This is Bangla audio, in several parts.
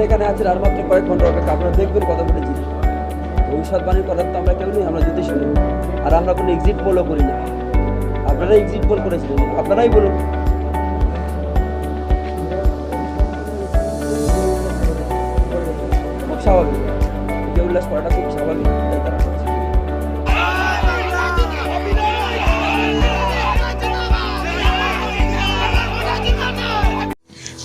এখানে আছেন আর মাত্র কয়েক ঘন্টা অপেক্ষা, আপনারা দেখবেন কথা বলেছি। ভবিষ্যৎ বাণীর কথা তো আমরা কেউ নেই, আমরা জ্যোতিষ করি, আর আমরা কোনো এক্সিট পোলও করি না। আপনারা এক্সিট পোল করেছিলেন, আপনারাই বলুন। খুব স্বাভাবিক, বিজয় উল্লাস করাটা খুব স্বাভাবিক। তারা করছে।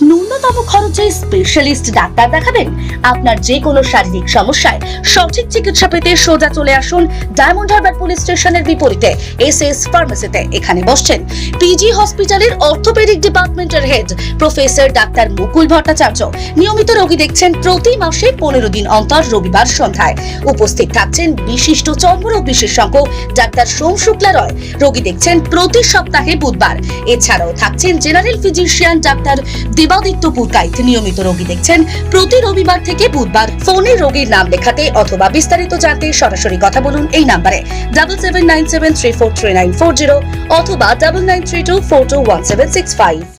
ন্যূনতম খরচে স্পেশালিস্ট ডাক্তার দেখাবেন। আপনার যে কোনো শারীরিক সমস্যায় সঠিক চিকিৎসা পেতে সোজা চলে আসুন ডায়মন্ড হারবার পুলিশ স্টেশনের বিপরীতে এসএস ফার্মেসিতে। এখানে বসছেন পিজি হসপিটালের অর্থোপেডিক ডিপার্টমেন্টের হেড প্রফেসর ডাক্তার মুকুল ভট্টাচার্য। নিয়মিত রোগী দেখছেন প্রতি মাসে 15 দিন অন্তর রবিবার সন্ধ্যায়। উপস্থিত থাকছেন বিশিষ্ট চর্মরোগ বিশেষজ্ঞ ডাক্তার সোম শুক্লা রয়। রোগী দেখছেন প্রতি সপ্তাহে বুধবার। এছাড়াও থাকছেন general physician doctor Debaditya Purkait. নিয়মিত রোগী দেখছেন প্রতি রবিবার থেকে বুধবার। ফোনে রোগীর নাম লেখাতে অথবা বিস্তারিত জানতে সরাসরি কথা বলুন এই নাম্বারে 7797343940 অথবা 9932421765।